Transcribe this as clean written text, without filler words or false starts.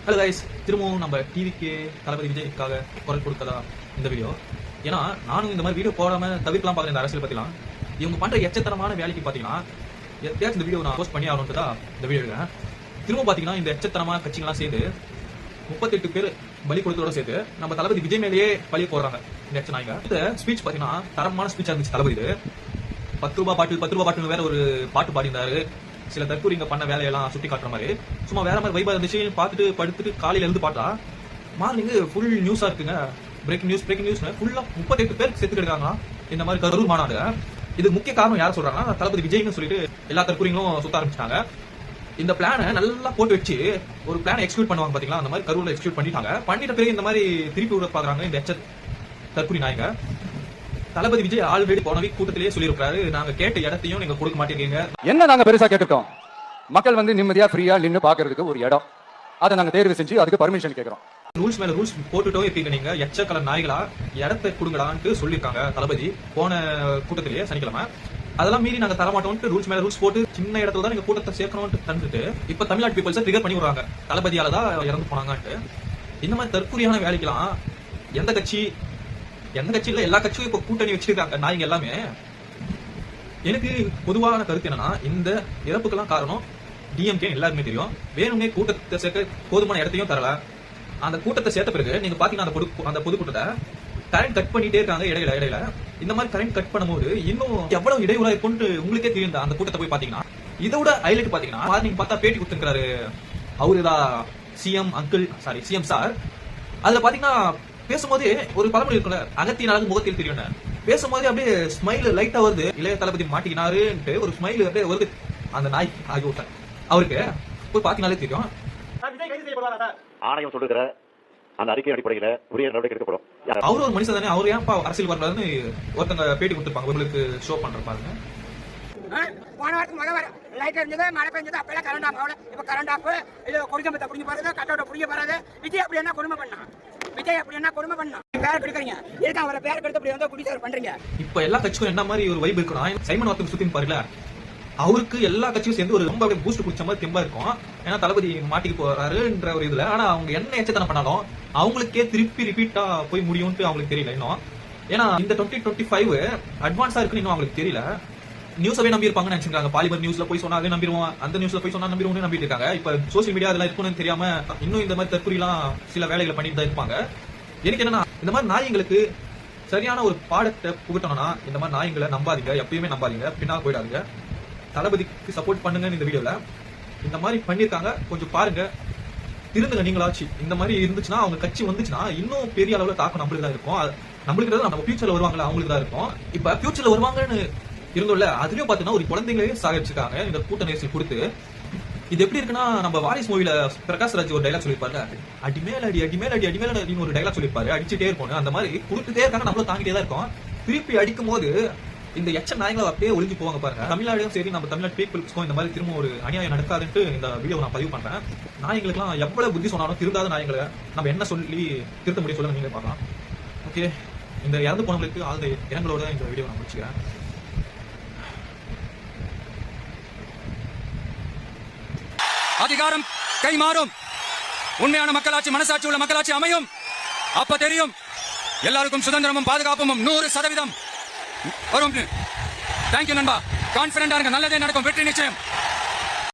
Hello guys, திரும்பவும் நம்ம டிவிக்கு தளபதி விஜய்க்காக குரல் கொடுத்ததா இந்த வீடியோ. ஏன்னா நானும் இந்த மாதிரி வீடியோ போடாம தவிர்க்கலாம் பார்க்குறேன். இந்த அரசியல் பற்றிலாம் இவங்க பண்ற எச்சத்தனமான வேலைக்கு பார்த்தீங்கன்னா எப்படியாச்சும் இந்த வீடியோ நான் போஸ்ட் பண்ணி ஆகணும்னு தான் இந்த வீடியோ எடுக்கிறேன். திரும்ப பார்த்தீங்கன்னா இந்த எச்சத்தனமான கட்சிகள்லாம் சேர்ந்து 38 பேர் பலி கொடுத்ததோட சேர்த்து நம்ம தளபதி விஜய் மேலேயே பலி போடுறாங்க இந்த எச்ச நாய்ங்க. இந்த ஸ்பீச் பார்த்தீங்கன்னா தரமான ஸ்பீச்சா இருந்துச்சு. தளபதி 10 ரூபாய் பாட்டில் வேற ஒரு பாட்டு பாடினாரு. சில தற்கூரிங்க பண்ண வேலையெல்லாம் சுட்டி காட்டுற மாதிரி சும்மா வேற மாதிரி வைபா இருந்துச்சு. பார்த்துட்டு படுத்துட்டு காலையில இருந்து பார்த்தா மார்னிங் ஃபுல் நியூஸா இருக்குங்க. பிரேக்கிங் நியூஸ் ஃபுல்லா 38 பேர் செத்து கிடக்காங்க இந்த மாதிரி கரூர் மாநாடு. இதுக்கு முக்கிய காரணம் யார் சொல்றாங்கன்னா தளபதி விஜய்னு சொல்லிட்டு எல்லா தற்கூரிங்களும் சுத்த ஆரம்பிச்சிட்டாங்க. இந்த பிளானை நல்லா போட்டு வச்சு ஒரு பிளான் எக்ஸிக்யூட் பண்ணுவாங்க பாத்தீங்களா, அந்த மாதிரி கரூர்ல எக்ஸிக்யூட் பண்ணிட்டாங்க. பண்ணிட்ட பிறகு இந்த மாதிரி திருப்பி விட பாக்குறாங்க இந்த எச்ச தற்கூரி நாயங்க. தளபதி விஜய் ஆல்ரெடி போன வீக் கூட்டத்திலேயே சொல்லியிருக்காரு, நாங்க கேட்ட இடத்தையும் நீங்க கொடுக்க மாட்டேங்கிறீங்க. என்ன நாங்க பெருசா கேட்டுட்டோம்? மக்கள் வந்து நிம்மதியா ஃப்ரீயா நின்னு பாக்குறதுக்கு ஒரு இடம், அதை நாங்க தேர்வு செஞ்சு அதுக்கு பர்மிஷன் கேட்கிறோம். ரூல்ஸ் மேல ரூல்ஸ் போட்டுட்டோ இருக்கீங்க நீங்க, எச்ச கலர் நாய்களா, இடத்தை கொடுங்கடான்ட்டு சொல்லியிருக்காங்க தளபதி போன கூட்டத்திலேயே சனிக்கிழமை. அதெல்லாம் மீறி நாங்க தரமாட்டோம்னு ரூல்ஸ் மேல ரூல்ஸ் போட்டு சின்ன இடத்துல தான் நீங்க கூட்டத்தை சேர்க்கணும்னு தந்துட்டு இப்ப தமிழ்நாட்டு பீப்புள்ஸை ட்ரிகர் பண்ணி விடுறாங்க. தளபதியால தான் இறந்து போனாங்கன்ட்டு. இந்த மாதிரி தற்கொலையான வேலைக்கெல்லாம் எந்த கட்சியில எல்லா கட்சியும் இப்ப கூட்டணி வச்சிருக்காங்க நாய்ங்க எல்லாமே. எனக்கு பொதுவான கருத்து என்னன்னா, இந்த இறப்புக்கெல்லாம் காரணம் டிஎம்கே எல்லாருமே தெரியும். வேணும்னே கூட்டத்தை சேர்க்க போதுமான இடத்தையும் தரல. அந்த கூட்டத்தை சேர்த்த பிறகு நீங்க பாத்தீங்கன்னா அந்த பொதுக்கூட்டத்தை கரண்ட் கட் பண்ணிட்டே இருக்காங்க இடையில. இந்த மாதிரி கரண்ட் கட் பண்ணும்போது இன்னும் எவ்வளவு இடையூறா இருக்கும்னு உங்களுக்கே தெரியும். அந்த கூட்டத்தை போய் பாத்தீங்கன்னா இதோட ஹைலைட் பாத்தீங்கன்னா நீங்க பார்த்தா பேட்டி கொடுத்திருக்காரு அவருதான் சிஎம் சார். அதுல பாத்தீங்கன்னா பேசும்போதே ஒரு பழமொழி இருக்குல்ல, அகத்தின் அழகு முகத்தில் தெரியும். பேசும்போதே அப்படியே ஸ்மைல் லைட்டா வருது. இளைய தளபதி மாட்டிக்கினாருன்ட்டு ஒரு ஸ்மைல் அப்படியே வருது அந்த நாய் ஆகியோட்ட. அவருக்கு போய் பாத்தீங்கன்னாலே தெரியும். ஆணையம் சொல்லுகிற அந்த அறிக்கை அடிப்படையில் உரிய நடவடிக்கை எடுக்கப்படும். அவரு ஒரு மனுஷன் தானே, அவரு ஏன் அரசியல் வரலான்னு ஒருத்தங்க பேட்டி கொடுத்துருப்பாங்க, உங்களுக்கு ஷோ பண்ற பாருங்க. போன வாரத்துக்கு முதல் லைட் இருந்தது, மழை பெஞ்சது, அப்பெல்லாம் கரண்ட் ஆஃப் ஆகல. இப்ப கரண்ட் ஆஃப், இது குடிச்சம்பத்தை புடிஞ்சு போறது, கட்டோட புடிஞ்சு போறது. விஜய் அப்படி என்ன கொடுமை பண்ணா பேர் கெடுக்கிறீங்க. எதுக்கு அவரை பேர் கெடுத்து அப்படி வந்து குடிசார் பண்றீங்க? இப்ப எல்லா கட்சிக்கும் என்ன மாதிரி ஒரு வைப் இருக்கணும். சைமன் வார்த்தை சுத்தி பாருல, அவருக்கு எல்லா கட்சியும் சேர்ந்து ஒரு ரொம்ப பூஸ்ட் குடிச்ச மாதிரி தெம்பா இருக்கும். ஏன்னா தளபதி மாட்டிக்கு போறாருன்ற ஒரு இதுல. ஆனா அவங்க என்ன எச்சத்தனம் பண்ணாலும் அவங்களுக்கே திருப்பி ரிப்பீட்டா போய் முடியும்னு அவங்களுக்கு தெரியல இன்னும். ஏன்னா இந்த 2025 அட்வான்ஸா இருக்குன்னு இன்னும் அவங்களுக்கு தெரியல. நியூஸவே நம்பி இருப்பாங்கன்னு நினைச்சிருக்காங்க. பாலிமர் நியூஸ்ல போய் சொன்னாலே நம்பிடுவோம், அந்த நியூஸ்ல போய் சொன்னா நம்பிடுவோம்னு நம்பிட்டு இருக்காங்க. இப்ப சோசியல் மீடியா அதெல்லாம் இருக்குன்னு தெரியாம இன்னும் இந்த மாதிரி தற்கொலை எல்லாம் சில வேலைகளை பண்ணிட்டு தான் இருப்பாங்க. எனக்கு என்னன்னா, இந்த மாதிரி நாய்ங்களுக்கு சரியான ஒரு பாடத்தை புகட்டணும்னா இந்த மாதிரி நாய்களை நம்பாதீங்க, எப்பயுமே நம்பாதீங்க, பின்னால் போயிடாதீங்க. தளபதிக்கு சப்போர்ட் பண்ணுங்க. இந்த வீடியோல இந்த மாதிரி பண்ணிருக்காங்க, கொஞ்சம் பாருங்க, திருந்துங்க நீங்களாச்சு. இந்த மாதிரி இருந்துச்சுன்னா அவங்க கட்சி வந்துச்சுன்னா இன்னும் பெரிய அளவுல தாக்கம் நம்மளுக்கு தான் இருக்கும். நம்மளுக்கு நம்ம ஃபியூச்சர்ல வருவாங்களா அவங்களுக்கு தான் இருக்கும். இப்ப ஃபியூச்சர்ல வருவாங்கன்னு இருந்தோம்ல, அதுலயும் பாத்தீங்கன்னா ஒரு குழந்தைங்களே சாகடிச்சிருக்காங்க இந்த கூட்ட நெரிசல் கொடுத்து. இது எப்படி இருக்குன்னா, நம்ம வாரிஸ் மூவில பிரகாஷ் ராஜ் ஒரு டைலாக் சொல்லிருப்பாரு, அடிமேல் அடி ஒரு டைலாக் சொல்லிருப்பாரு, அடிச்சுட்டே இருக்கும். அந்த மாதிரி கொடுத்துட்டே இருக்காங்க, நம்மளும் தாங்கிட்டே தான் இருக்கும். திருப்பி அடிக்கும் போது இந்த எச்ச நாய்களை அப்படியே ஒளிஞ்சு போவாங்க பாருங்க. தமிழ்நாடும் சரி, நம்ம தமிழ்நாடு பீப்புள்ஸ்க்கும் இந்த மாதிரி திரும்ப ஒரு அநியாயம் நடக்காதுன்ட்டு இந்த வீடியோ நான் பதிவு பண்றேன். நாய்களுக்குலாம் எவ்வளவு புத்தி சொன்னாலும் திருந்தாத நாய்களை நம்ம என்ன சொல்லி திருத்த முடியும் சொல்லுங்க, நீங்களே பார்க்கலாம். ஓகே, இந்த இறந்து போனவங்களுக்கு ஆழ்ந்த இரங்கலோட இந்த வீடியோ நான் முடிச்சுக்கிறேன். அதிகாரம் கை மாறும், உண்மையான மக்களாட்சி, மனசாட்சி உள்ள மக்களாட்சி அமையும். அப்ப தெரியும் எல்லாருக்கும் சுதந்திரமும் பாதுகாப்பும் 100% வரும். தேங்க்யூ நண்பா. கான்பிடண்டா இருங்க, நல்லதே நடக்கும், வெற்றி நிச்சயம்.